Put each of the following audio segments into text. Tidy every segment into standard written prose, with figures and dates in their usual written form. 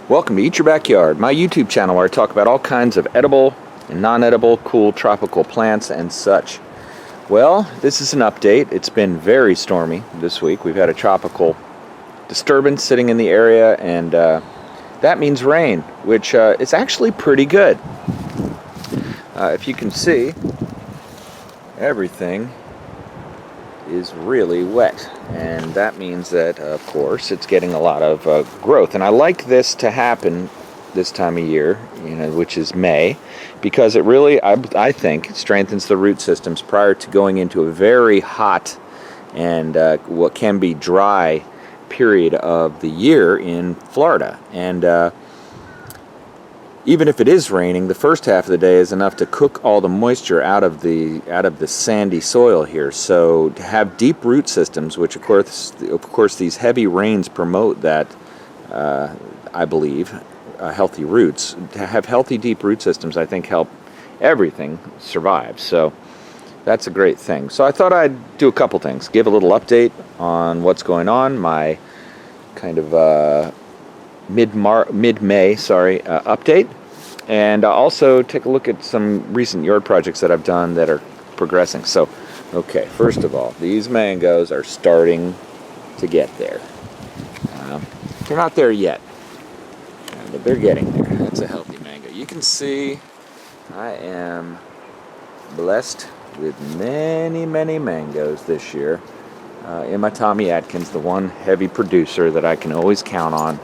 Welcome to Eat Your Backyard, my YouTube channel where I talk about all kinds of edible and non-edible, cool tropical plants and such. Well, this is an update. It's been very stormy this week. We've had a tropical disturbance sitting in the area, and that means rain, which is actually pretty good. If you can see, everything is really wet, and that means that of course it's getting a lot of growth. And I like this to happen this time of year, which is May, because it really, I think, strengthens the root systems prior to going into a very hot and what can be dry period of the year in Florida. And even if it is raining, the first half of the day is enough to cook all the moisture out of the sandy soil here. So to have deep root systems, which of course these heavy rains promote that, I believe, healthy roots. To have healthy deep root systems, I think, help everything survive. So that's a great thing. So I thought I'd do a couple things. Give a little update on what's going on, my kind of mid-May update, and also take a look at some recent yard projects that I've done that are progressing. So, okay, first of all, these mangoes are starting to get there. They're not there yet, but they're getting there. That's a healthy mango. You can see I am blessed with many, many mangoes this year. In my Tommy Atkins, the one heavy producer that I can always count on,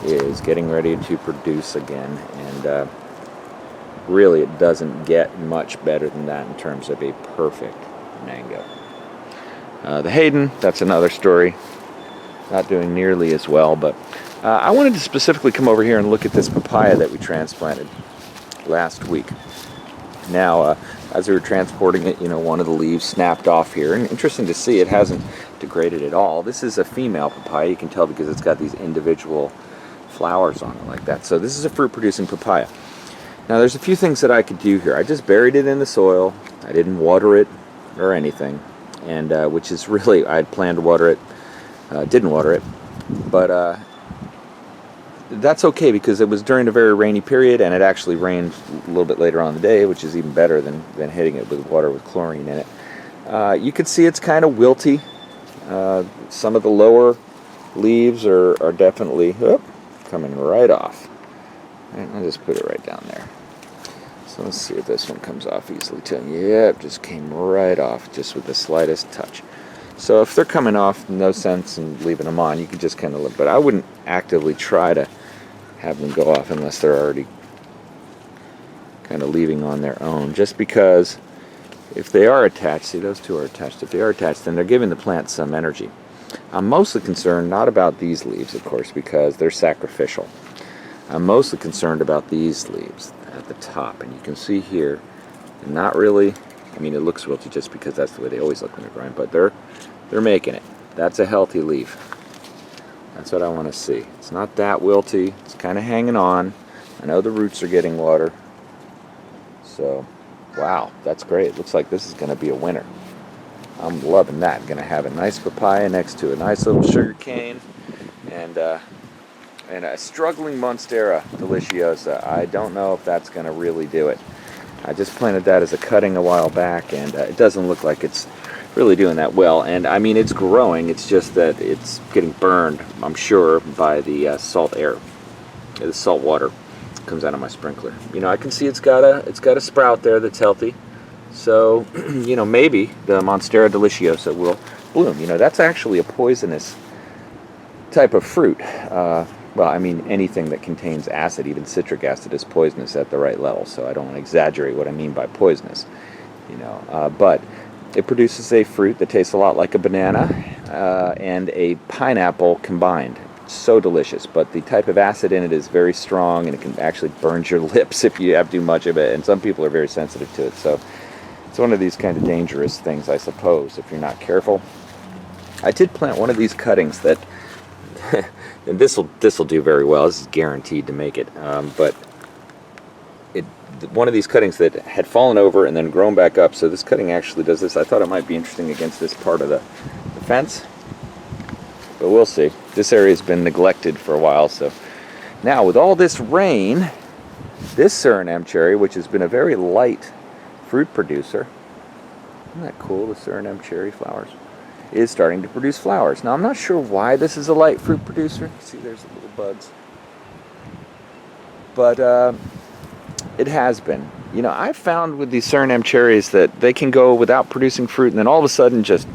is getting ready to produce again, and really it doesn't get much better than that in terms of a perfect mango. The Hayden, that's another story, not doing nearly as well, but I wanted to specifically come over here and look at this papaya that we transplanted last week. Now, as we were transporting it, one of the leaves snapped off here, and interesting to see, it hasn't degraded at all. This is a female papaya, you can tell because it's got these individual flowers on it like that. So this is a fruit-producing papaya. Now there's a few things that I could do here. I just buried it in the soil. I didn't water it or anything, and which is really, I had planned to water it, didn't water it, but that's okay because it was during a very rainy period, and it actually rained a little bit later on in the day, which is even better than hitting it with water with chlorine in it. You can see it's kind of wilty. Some of the lower leaves are definitely coming right off. And I'll just put it right down there. So let's see if this one comes off easily too. Yep, just came right off just with the slightest touch. So if they're coming off, no sense in leaving them on. You can just kind of look, but I wouldn't actively try to have them go off unless they're already kind of leaving on their own. Just because if they are attached, see those two are attached, if they are attached, then they're giving the plant some energy. I'm mostly concerned not about these leaves, of course, because they're sacrificial. I'm mostly concerned about these leaves at the top, and you can see here, not really, I mean, it looks wilty just because that's the way they always look when they're growing, but they're making it. That's a healthy leaf. That's what I want to see. It's not that wilty. It's kind of hanging on. I know the roots are getting water. So, wow, that's great. It looks like this is going to be a winner. I'm loving that. Going to have a nice papaya next to a nice little sugar cane, and a struggling Monstera deliciosa. I don't know if that's going to really do it. I just planted that as a cutting a while back, and it doesn't look like it's really doing that well. And I mean, it's growing. It's just that it's getting burned, I'm sure, by the salt air. The salt water comes out of my sprinkler. I can see it's got a sprout there that's healthy. So, maybe the Monstera deliciosa will bloom. That's actually a poisonous type of fruit. Well, I mean, anything that contains acid, even citric acid, is poisonous at the right level. So I don't want to exaggerate what I mean by poisonous, but it produces a fruit that tastes a lot like a banana and a pineapple combined. So delicious, but the type of acid in it is very strong, and it can actually burn your lips if you have too much of it, and some people are very sensitive to it. So it's one of these kind of dangerous things, I suppose, if you're not careful. I did plant one of these cuttings that and this will do very well. This is guaranteed to make it. But one of these cuttings that had fallen over and then grown back up. So this cutting actually does this. I thought it might be interesting against this part of the fence, but we'll see. This area has been neglected for a while, so Now, with all this rain, this Surinam cherry, which has been a very light fruit producer, isn't that cool, the Surinam cherry flowers, is starting to produce flowers. Now, I'm not sure why this is a light fruit producer. See, there's the little buds. But it has been. You know, I've found with these Surinam cherries that they can go without producing fruit and then all of a sudden just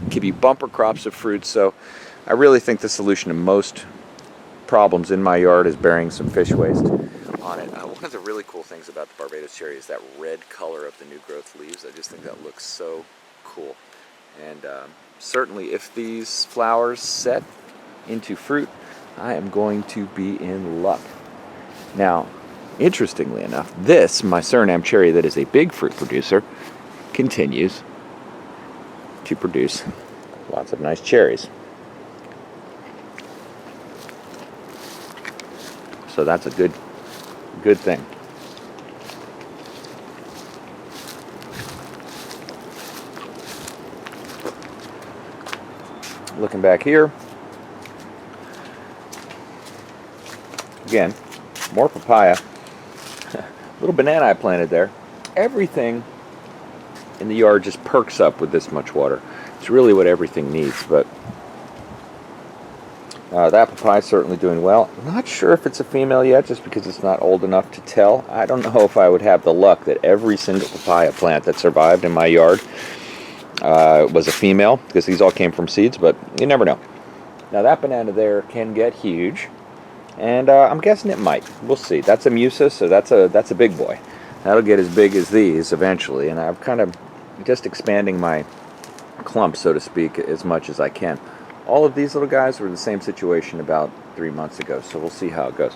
give you bumper crops of fruit. So I really think the solution to most problems in my yard is burying some fish waste on it. One of the really cool things about the Barbados cherry is that red color of the new growth leaves. I just think that looks so cool. And certainly if these flowers set into fruit, I am going to be in luck. Now, interestingly enough, this, my Surinam cherry that is a big fruit producer, continues to produce lots of nice cherries. So that's a good thing. Looking back here, again, more papaya. Little banana I planted there. Everything in the yard just perks up with this much water. It's really what everything needs, but that papaya is certainly doing well. I'm not sure if it's a female yet, just because it's not old enough to tell. I don't know if I would have the luck that every single papaya plant that survived in my yard was a female, because these all came from seeds, but you never know. Now that banana there can get huge, and I'm guessing it might. We'll see. That's a musa, so that's a big boy. That'll get as big as these eventually, and I'm kind of just expanding my clump, so to speak, as much as I can. All of these little guys were in the same situation about 3 months ago, so we'll see how it goes.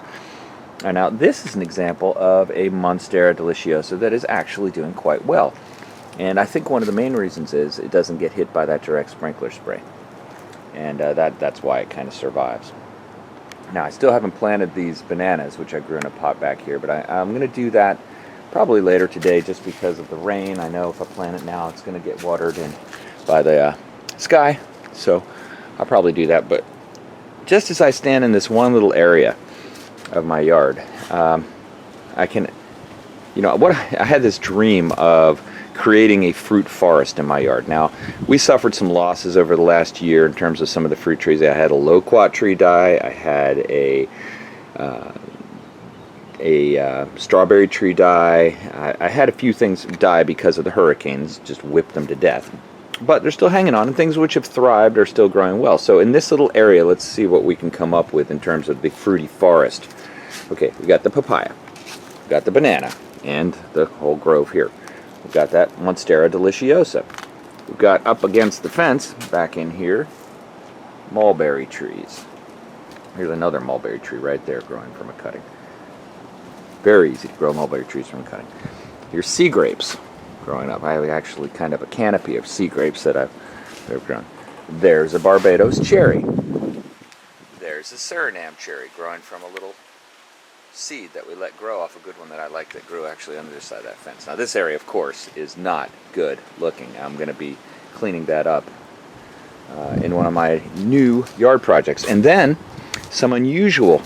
And now this is an example of a Monstera deliciosa that is actually doing quite well. And I think one of the main reasons is it doesn't get hit by that direct sprinkler spray. And that's why it kind of survives. Now, I still haven't planted these bananas, which I grew in a pot back here, but I'm going to do that probably later today just because of the rain. I know if I plant it now, it's going to get watered in by the sky. So I'll probably do that. But just as I stand in this one little area of my yard, I can, I had this dream of creating a fruit forest in my yard. Now, we suffered some losses over the last year in terms of some of the fruit trees. I had a loquat tree die. I had a strawberry tree die. I had a few things die because of the hurricanes, just whipped them to death. But they're still hanging on, and things which have thrived are still growing well. So in this little area, let's see what we can come up with in terms of the fruity forest. Okay, we got the papaya, we got the banana, and the whole grove here. We've got that Monstera deliciosa. We've got up against the fence, back in here, mulberry trees. Here's another mulberry tree right there growing from a cutting. Very easy to grow mulberry trees from a cutting. Here's sea grapes growing up. I have actually kind of a canopy of sea grapes that I've grown. There's a Barbados cherry. There's a Surinam cherry growing from a little seed that we let grow off a good one that I like that grew actually on the other side of that fence. Now this area, of course, is not good looking. I'm going to be cleaning that up in one of my new yard projects. And then some unusual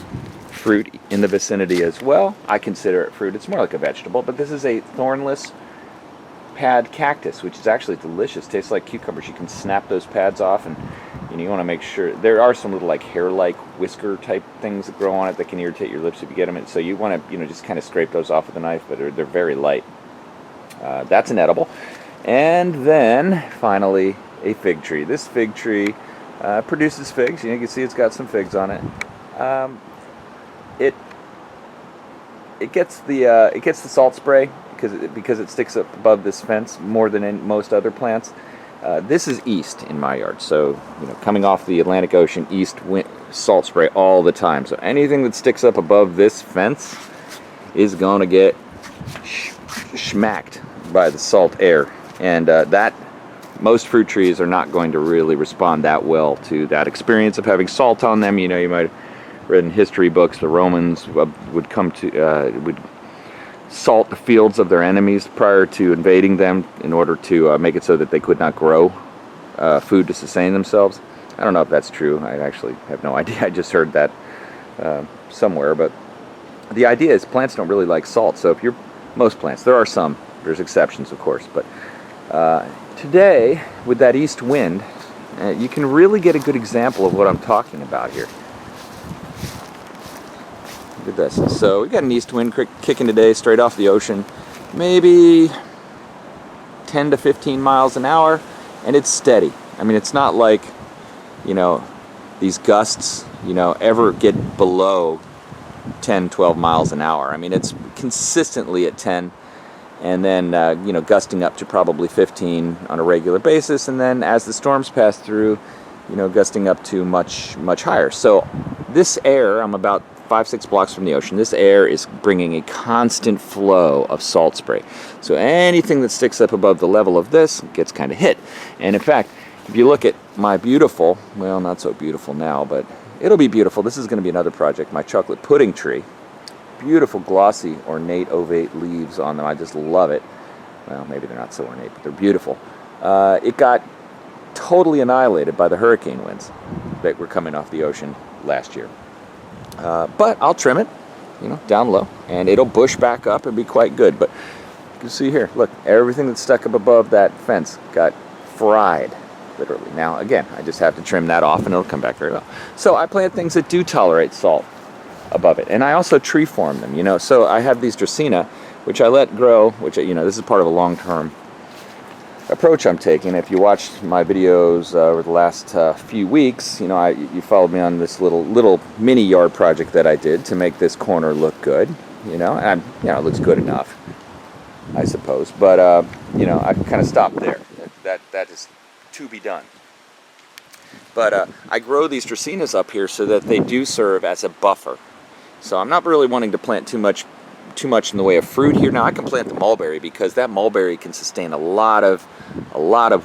fruit in the vicinity as well. I consider it fruit. It's more like a vegetable, but this is a Thornless Pad Cactus, which is actually delicious. Tastes like cucumbers. You can snap those pads off, and you want to make sure. There are some little like hair-like whisker type things that grow on it that can irritate your lips if you get them. So you want to just kind of scrape those off with a knife, but they're very light. That's an edible. And then finally a fig tree. This fig tree produces figs. You can see it's got some figs on it. It gets the salt spray because it sticks up above this fence more than in most other plants. This is east in my yard, so coming off the Atlantic Ocean, east salt spray all the time. So anything that sticks up above this fence is going to get schmacked by the salt air, and that most fruit trees are not going to really respond that well to that experience of having salt on them. You might have read in history books the Romans would salt the fields of their enemies prior to invading them in order to make it so that they could not grow food to sustain themselves. I don't know if that's true. I actually have no idea. I just heard that somewhere, but the idea is plants don't really like salt. So if you're, most plants, there are some, there's exceptions of course, but today with that east wind, you can really get a good example of what I'm talking about here. Look at this. So we got an east wind kicking today straight off the ocean, maybe 10 to 15 miles an hour, and it's steady. I mean, it's not like, you know, these gusts, you know, ever get below 10, 12 miles an hour. I mean, it's consistently at 10, and then, you know, gusting up to probably 15 on a regular basis, and then as the storms pass through, you know, gusting up to much, much higher. So this air, I'm about 5-6 blocks from the ocean, this air is bringing a constant flow of salt spray. So anything that sticks up above the level of this gets kind of hit. And in fact, if you look at my beautiful, well, not so beautiful now, but it'll be beautiful. This is going to be another project, my chocolate pudding tree. Beautiful, glossy, ornate, ovate leaves on them. I just love it. Well, maybe they're not so ornate, but they're beautiful. It got totally annihilated by the hurricane winds that were coming off the ocean last year. But I'll trim it, you know, down low, and it'll bush back up and be quite good. But you can see here, look, everything that's stuck up above that fence got fried, literally. Now, again, I just have to trim that off, and it'll come back very well. So I plant things that do tolerate salt above it, and I also tree form them, you know. So I have these Dracaena, which I let grow, which, you know, this is part of a long-term approach I'm taking. If you watched my videos over the last few weeks, you know, you followed me on this little mini yard project that I did to make this corner look good, you know, and you know, it looks good enough, I suppose, but you know, I kind of stopped there. That is to be done. But I grow these Dracaenas up here so that they do serve as a buffer. So I'm not really wanting to plant too much in the way of fruit here. Now I can plant the mulberry because that mulberry can sustain a lot of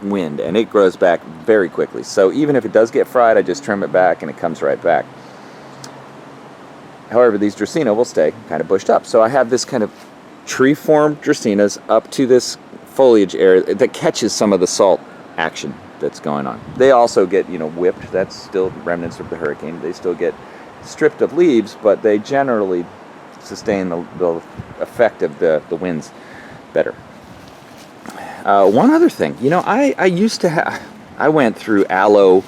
wind, and it grows back very quickly. So even if it does get fried, I just trim it back and it comes right back. However, these Dracaena will stay kind of bushed up. So I have this kind of tree-formed Dracaenas up to this foliage area that catches some of the salt action that's going on. They also get, you know, whipped. That's still remnants of the hurricane. They still get stripped of leaves, but they generally sustain the effect of the winds better. One other thing, you know, I used to have, I went through aloe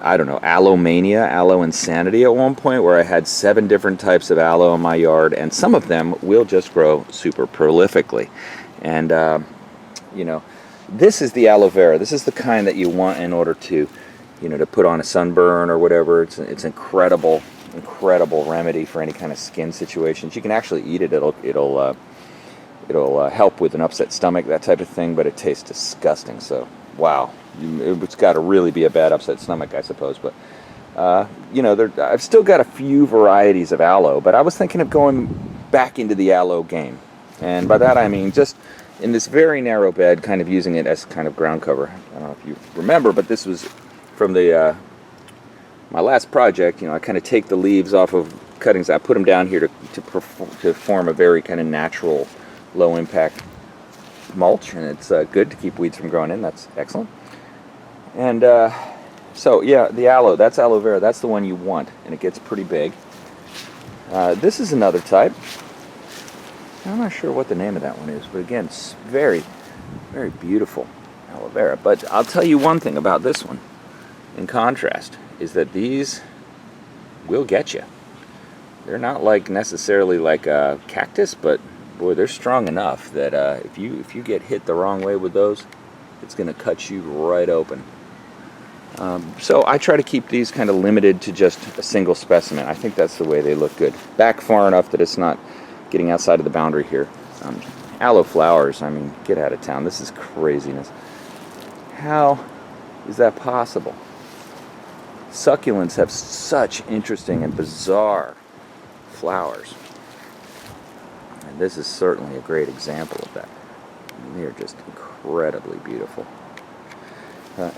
mania, aloe insanity at one point, where I had 7 different types of aloe in my yard, and some of them will just grow super prolifically. And you know, this is the aloe vera. This is the kind that you want in order to, you know, to put on a sunburn or whatever. It's incredible remedy for any kind of skin situations. You can actually eat it. It'll help with an upset stomach, that type of thing, but it tastes disgusting. So wow, it's got to really be a bad upset stomach, I suppose. But you know, I've still got a few varieties of aloe, but I was thinking of going back into the aloe game, and by that I mean just in this very narrow bed, kind of using it as kind of ground cover. I don't know if you remember, but this was from the my last project. You know, I kind of take the leaves off of cuttings, I put them down here to form a very kind of natural, low impact mulch, and it's good to keep weeds from growing in. That's excellent. And so yeah, the aloe, that's aloe vera, that's the one you want, and it gets pretty big. This is another type. I'm not sure what the name of that one is, but again, it's very, very beautiful aloe vera. But I'll tell you one thing about this one, in contrast, is that these will get you. They're not like necessarily like a cactus, but boy, they're strong enough that if you get hit the wrong way with those, it's going to cut you right open. So I try to keep these kind of limited to just a single specimen. I think that's the way they look good. Back far enough that it's not getting outside of the boundary here. Aloe flowers, I mean, get out of town. This is craziness. How is that possible? Succulents have such interesting and bizarre flowers. And this is certainly a great example of that. I mean, they are just incredibly beautiful.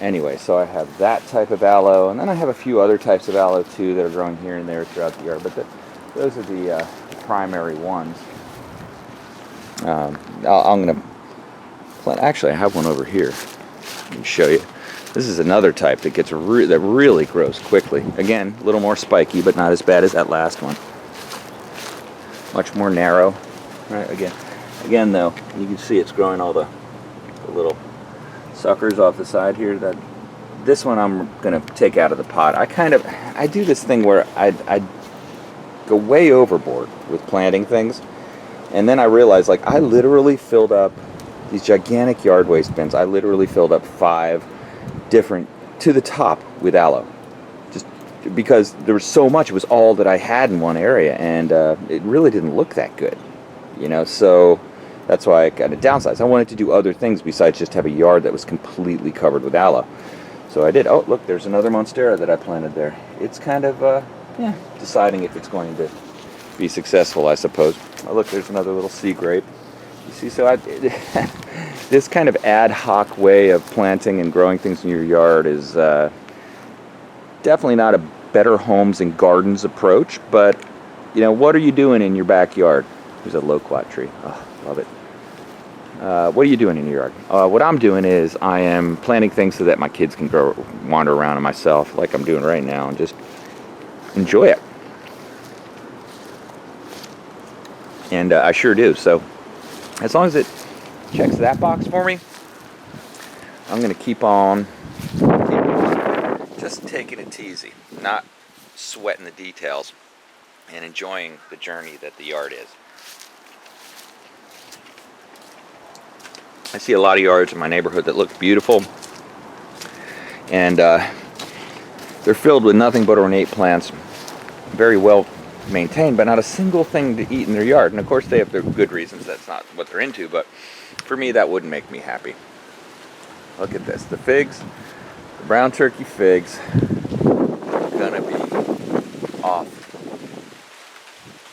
Anyway, so I have that type of aloe, and then I have a few other types of aloe too that are growing here and there throughout the yard, but those are the primary ones. I'm going to plant, actually I have one over here. Let me show you. This is another type that gets that really grows quickly. Again, a little more spiky, but not as bad as that last one. Much more narrow. Right, again though, you can see it's growing all the little suckers off the side here. This one I'm gonna take out of the pot. I do this thing where I go way overboard with planting things, and then I realize, like, I literally filled up these gigantic yard waste bins. I literally filled up 5 different to the top with aloe, just because there was so much. It was all that I had in one area, and it really didn't look that good, so that's why I kind of downsized. I wanted to do other things besides just have a yard that was completely covered with aloe. So I did. Oh, look, there's another Monstera that I planted there. It's kind of, deciding if it's going to be successful, I suppose. Oh, look, there's another little sea grape. You see, so this kind of ad hoc way of planting and growing things in your yard is definitely not a Better Homes and Gardens approach, but, what are you doing in your backyard? There's a loquat tree. Oh, love it. What are you doing in your yard? What I'm doing is I am planting things so that my kids can wander around and myself, like I'm doing right now, and just enjoy it. And I sure do. So as long as it checks that box for me, I'm going to keep on just taking it easy, not sweating the details, and enjoying the journey that the yard is. I see a lot of yards in my neighborhood that look beautiful, and they're filled with nothing but ornate plants, very well maintained, but not a single thing to eat in their yard. And of course they have their good reasons, that's not what they're into, but for me that wouldn't make me happy. Look at this, the figs, the brown turkey figs are gonna be off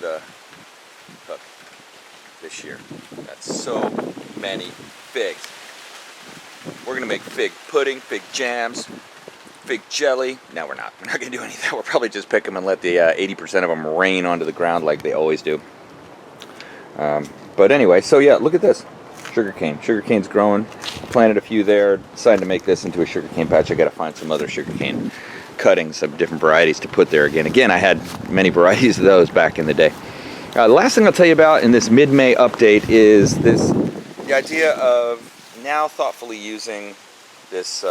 the hook this year. That's so many figs. We're gonna make fig pudding, fig jams, fig jelly. No, we're not. We're not gonna do any of that. We'll probably just pick them and let the 80% of them rain onto the ground like they always do. But anyway, so yeah, look at this. Sugarcane. Sugarcane's growing. I planted a few there. Decided to make this into a sugarcane patch. I gotta find some other sugarcane cuttings of different varieties to put there again. Again, I had many varieties of those back in the day. The last thing I'll tell you about in this mid-May update is the idea of now thoughtfully using this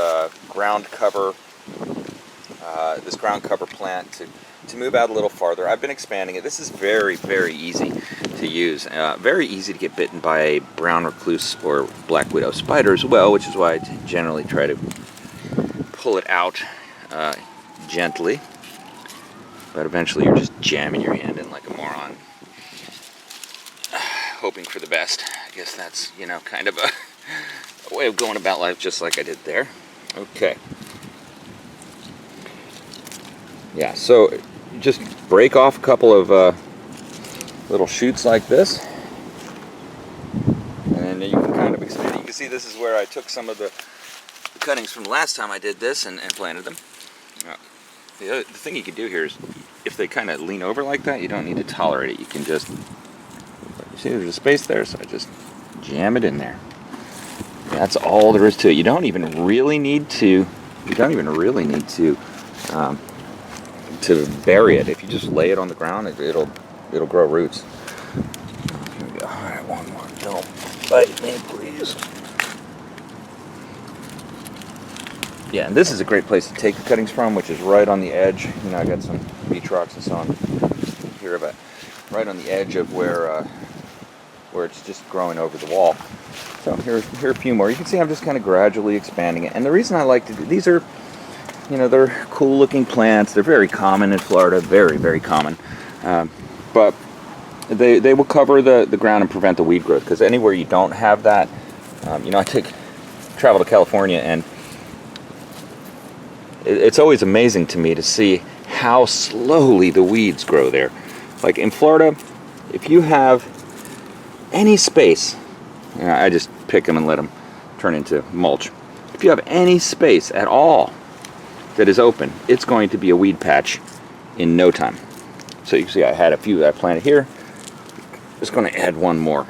ground cover plant to move out a little farther. I've been expanding it. This is very, very easy to use. Very easy to get bitten by a brown recluse or black widow spider as well, which is why I generally try to pull it out gently. But eventually you're just jamming your hand in like a moron, hoping for the best. I guess that's, kind of a way of going about life, just like I did there. Okay. Yeah, so just break off a couple of little shoots like this, and you can kind of expand. You can see this is where I took some of the cuttings from the last time I did this and planted them. The thing you can do here is, if they kind of lean over like that, you don't need to tolerate it. You can just, you see there's a space there, so I just jam it in there. That's all there is to it. You don't even really need to bury it. If you just lay it on the ground, it'll grow roots. Here we go. All right, one more. Don't bite me, please. Yeah, and this is a great place to take the cuttings from, which is right on the edge. I got some beach rocks and so on here, but right on the edge of where it's just growing over the wall. So here are a few more. You can see I'm just kind of gradually expanding it. And the reason I like to do these are, they're cool looking plants. They're very common in Florida, very, very common. But they will cover the ground and prevent the weed growth, because anywhere you don't have that, I travel to California, and it's always amazing to me to see how slowly the weeds grow there. Like in Florida, if you have any space, I just pick them and let them turn into mulch. If you have any space at all that is open, it's going to be a weed patch in no time. So you can see I had a few that I planted here. Just going to add one more.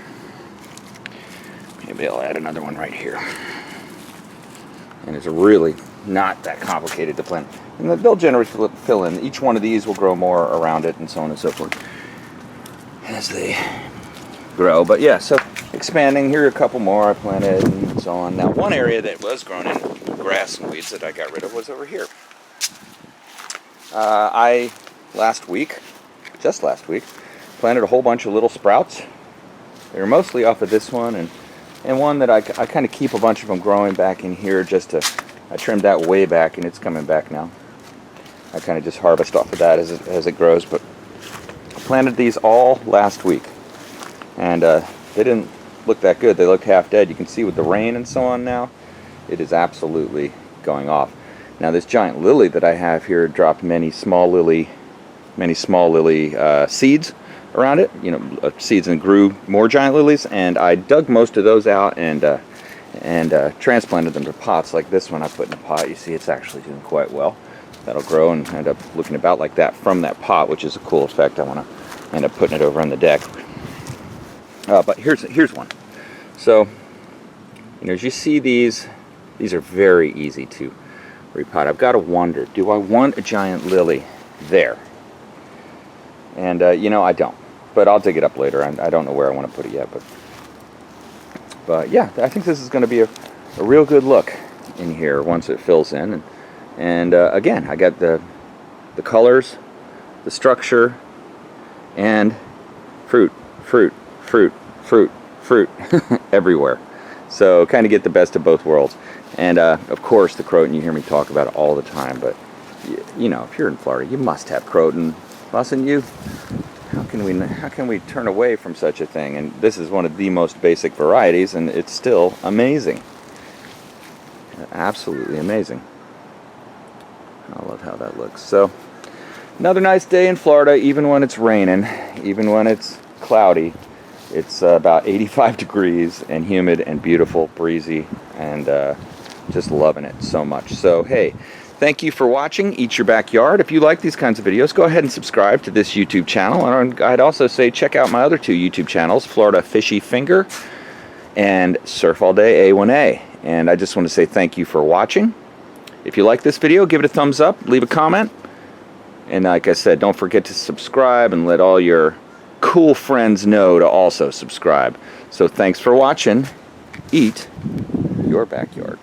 Maybe I'll add another one right here. And it's a really not that complicated to plant. And they'll generally fill in. Each one of these will grow more around it and so on and so forth as they grow. But yeah, so expanding. Here are a couple more I planted and so on. Now, one area that was grown in grass and weeds that I got rid of was over here. Just last week, planted a whole bunch of little sprouts. They were mostly off of this one, and one that I kind of keep a bunch of them growing back in here just to, I trimmed that way back and it's coming back now. I kind of just harvest off of that as it grows, but I planted these all last week, and they didn't look that good. They looked half dead. You can see with the rain and so on now, it is absolutely going off. Now this giant lily that I have here dropped many small lily seeds around it, seeds, and grew more giant lilies, and I dug most of those out and transplanted them to pots like this one I put in a pot. You see it's actually doing quite well. That'll grow and end up looking about like that from that pot, which is a cool effect. I want to end up putting it over on the deck. But here's one. So, as you see these are very easy to repot. I've got to wonder, do I want a giant lily there? And I don't, but I'll dig it up later. I don't know where I want to put it yet, but yeah, I think this is going to be a real good look in here once it fills in. And again, I got the colors, the structure, and fruit everywhere. So kind of get the best of both worlds. And of course the croton, you hear me talk about it all the time, but if you're in Florida, you must have croton, mustn't you? How can we turn away from such a thing? And this is one of the most basic varieties, and it's still amazing. Absolutely amazing. I love how that looks. So, another nice day in Florida, even when it's raining, even when it's cloudy. It's about 85 degrees and humid and beautiful, breezy, and just loving it so much. So, hey, thank you for watching Eat Your Backyard. If you like these kinds of videos, go ahead and subscribe to this YouTube channel. And I'd also say check out my other two YouTube channels, Florida Fishy Finger and Surf All Day A1A. And I just want to say thank you for watching. If you like this video, give it a thumbs up, leave a comment. And like I said, don't forget to subscribe and let all your cool friends know to also subscribe. So thanks for watching. Eat your backyard.